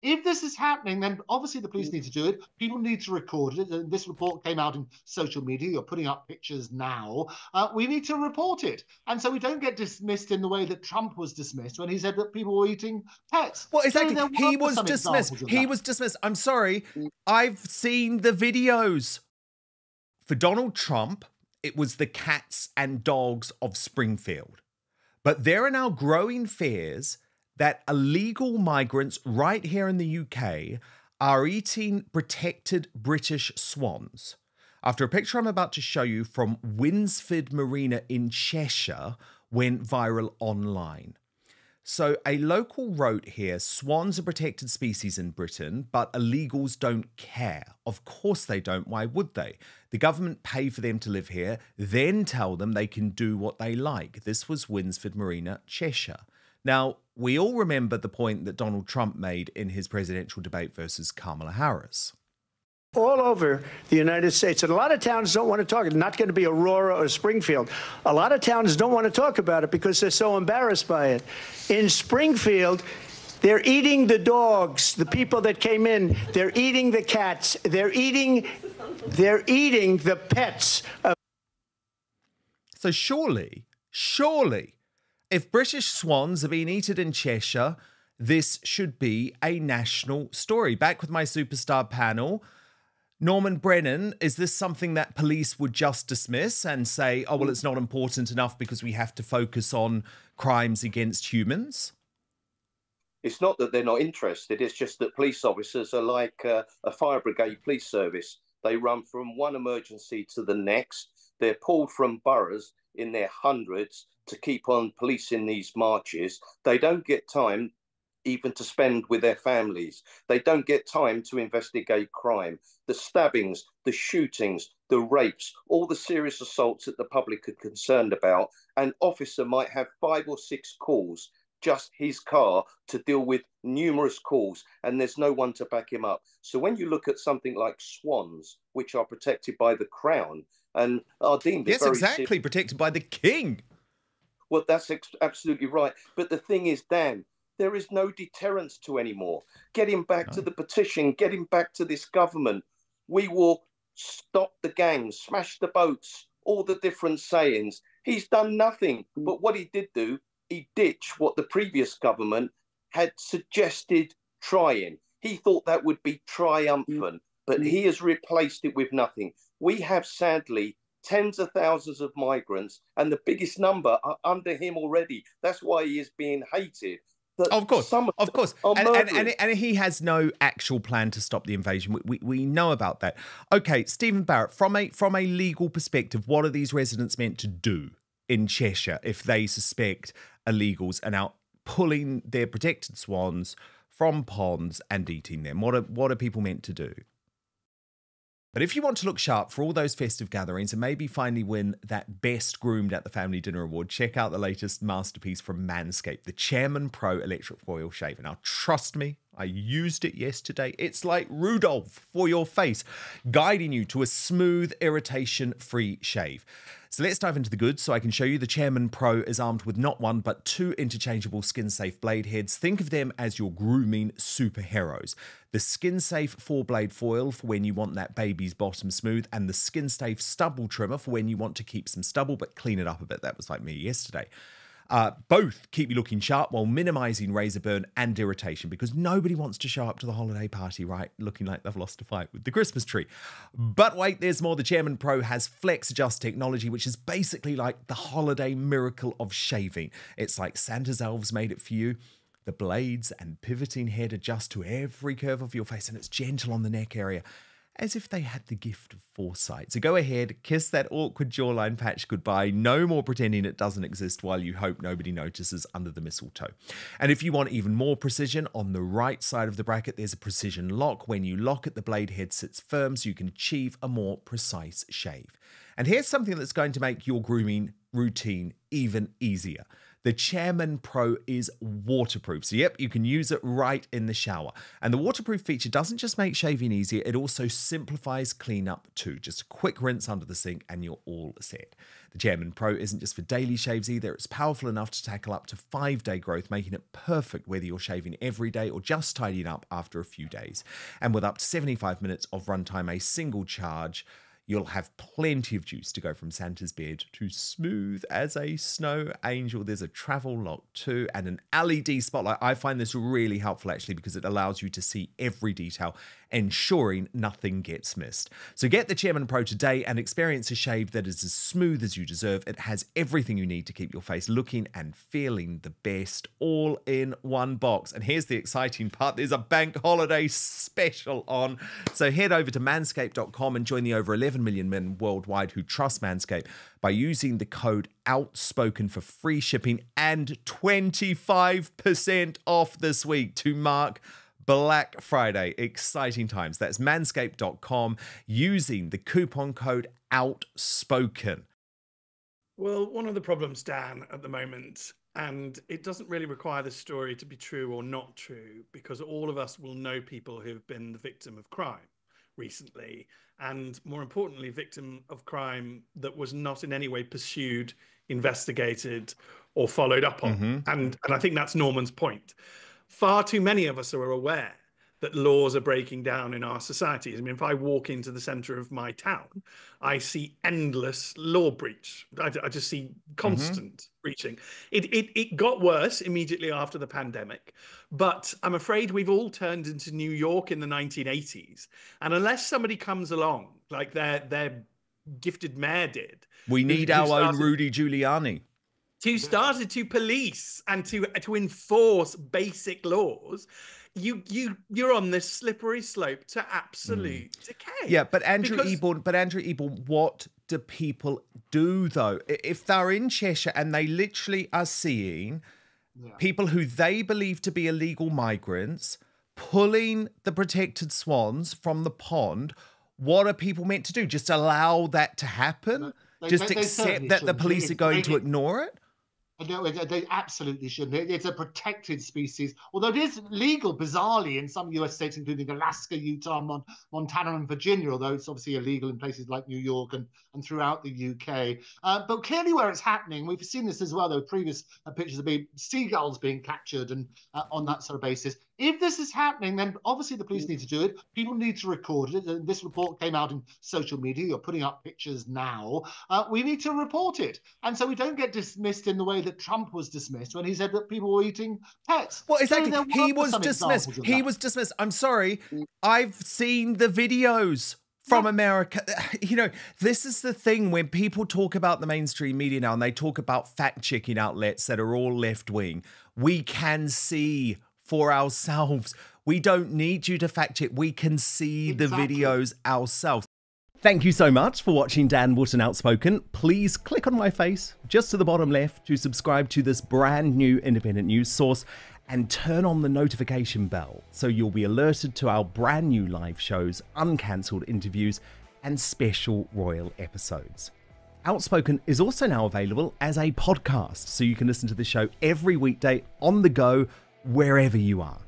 If this is happening, then obviously the police need to do it. People need to record it. And this report came out in social media. You're putting up pictures now. We need to report it. And so we don't get dismissed in the way that Trump was dismissed when he said that people were eating pets. Well, exactly. So He was dismissed. He was dismissed. I'm sorry. I've seen the videos. For Donald Trump, it was the cats and dogs of Springfield. But there are now growing fears that illegal migrants right here in the UK are eating protected British swans. After a picture I'm about to show you from Winsford Marina in Cheshire went viral online. So a local wrote here, swans are protected species in Britain, but illegals don't care. Of course they don't. Why would they? The government pay for them to live here, then tell them they can do what they like. This was Winsford Marina, Cheshire. Now, we all remember the point that Donald Trump made in his presidential debate versus Kamala Harris. All over the United States. And a lot of towns don't want to talk. It's not going to be Aurora or Springfield. A lot of towns don't want to talk about it because they're so embarrassed by it. In Springfield, they're eating the dogs, the people that came in. They're eating the cats. They're eating the pets. So surely, if British swans are being eaten in Cheshire, this should be a national story. Back with my superstar panel, Norman Brennan, is this something that police would just dismiss and say, oh, well, it's not important enough because we have to focus on crimes against humans? It's not that they're not interested. It's just that police officers are like a fire brigade police service. They run from one emergency to the next. They're pulled from boroughs in their hundreds to keep on policing these marches. They don't get time even to spend with their families. They don't get time to investigate crime. The stabbings, the shootings, the rapes, all the serious assaults that the public are concerned about. An officer might have 5 or 6 calls, just his car, to deal with numerous calls, and there's no one to back him up. So when you look at something like swans, which are protected by the Crown and are deemed... Yes, exactly, protected by the King. Well, that's absolutely right. But the thing is, Dan, there is no deterrence to anymore. Getting back to the petition, getting back to this government, we will stop the gangs, smash the boats, all the different sayings. He's done nothing. But what he did do, he ditched what the previous government had suggested trying. He thought that would be triumphant, but he has replaced it with nothing. We have, sadly, tens of thousands of migrants, and the biggest number are under him already. That's why he is being hated. Of course. And he has no actual plan to stop the invasion. We know about that. Okay, Stephen Barrett, from a legal perspective, what are these residents meant to do in Cheshire if they suspect illegals are now pulling their protected swans from ponds and eating them? What are people meant to do? But if you want to look sharp for all those festive gatherings and maybe finally win that Best Groomed at the Family Dinner award, check out the latest masterpiece from Manscaped, the Chairman Pro Electric Foil Shaver. Now, trust me, I used it yesterday. It's like Rudolph for your face, guiding you to a smooth, irritation-free shave. So let's dive into the goods so I can show you. The Chairman Pro is armed with not one, but 2 interchangeable skin-safe blade heads. Think of them as your grooming superheroes. The skin-safe 4-blade foil for when you want that baby's bottom smooth, and the skin-safe stubble trimmer for when you want to keep some stubble but clean it up a bit. That was like me yesterday. Both keep you looking sharp while minimizing razor burn and irritation, because nobody wants to show up to the holiday party, right, looking like they've lost a fight with the Christmas tree. But wait, there's more. The Chairman Pro has Flex Adjust technology, which is basically like the holiday miracle of shaving. It's like Santa's elves made it for you. The blades and pivoting head adjust to every curve of your face, and it's gentle on the neck area, as if they had the gift of foresight. So go ahead, kiss that awkward jawline patch goodbye. No more pretending it doesn't exist while you hope nobody notices under the mistletoe. And if you want even more precision, on the right side of the bracket, there's a precision lock. When you lock it, the blade head sits firm so you can achieve a more precise shave. And here's something that's going to make your grooming routine even easier. The Chairman Pro is waterproof. So yep, you can use it right in the shower. And the waterproof feature doesn't just make shaving easier, it also simplifies cleanup too. Just a quick rinse under the sink and you're all set. The Chairman Pro isn't just for daily shaves either. It's powerful enough to tackle up to 5-day growth, making it perfect whether you're shaving every day or just tidying up after a few days. And with up to 75 minutes of runtime, a single charge, you'll have plenty of juice to go from Santa's beard to smooth as a snow angel. There's a travel lock too and an LED spotlight. I find this really helpful actually because it allows you to see every detail, ensuring nothing gets missed. So get the Chairman Pro today and experience a shave that is as smooth as you deserve. It has everything you need to keep your face looking and feeling the best, all in one box. And here's the exciting part. There's a bank holiday special on. So head over to manscaped.com and join the over 11 million men worldwide who trust Manscaped by using the code Outspoken for free shipping and 25% off this week to mark Black Friday. Exciting times. That's manscaped.com using the coupon code Outspoken. Well, one of the problems, Dan, at the moment, and it doesn't really require the story to be true or not true, because all of us will know people who've been the victim of crime recently, and more importantly, victim of crime that was not in any way pursued, investigated, or followed up on. And I think that's Norman's point. Far too many of us are aware that laws are breaking down in our societies. I mean, if I walk into the center of my town, I see endless law breach. I just see constant breaching. It got worse immediately after the pandemic, but I'm afraid we've all turned into New York in the 1980s. And unless somebody comes along, like their gifted mayor did. We need our own Rudy Giuliani. Who started to police and to enforce basic laws, you're on this slippery slope to absolute decay. Yeah, but Andrew Eborn, what do people do though? If they're in Cheshire and they literally are seeing people who they believe to be illegal migrants pulling the protected swans from the pond, what are people meant to do? Just allow that to happen? Just accept that the police are going to ignore it? No, they absolutely shouldn't. It's a protected species, although it is legal, bizarrely, in some US states, including Alaska, Utah, Montana, and Virginia, although it's obviously illegal in places like New York and throughout the UK. But clearly where it's happening, we've seen this as well, though, previous pictures of seagulls being captured and on that sort of basis. If this is happening, then obviously the police need to do it. People need to record it. This report came out in social media. You're putting up pictures now. We need to report it. And so we don't get dismissed in the way that Trump was dismissed when he said that people were eating pets. Well, exactly. He was dismissed. He was dismissed. I'm sorry. I've seen the videos from America. You know, this is the thing when people talk about the mainstream media now and they talk about fact-checking outlets that are all left-wing. We can see for ourselves. We don't need you to fact check. We can see the videos ourselves. Thank you so much for watching Dan Wootton Outspoken. Please click on my face just to the bottom left to subscribe to this brand new independent news source and turn on the notification bell so you'll be alerted to our brand new live shows, uncancelled interviews, and special royal episodes. Outspoken is also now available as a podcast, so you can listen to the show every weekday on the go, wherever you are.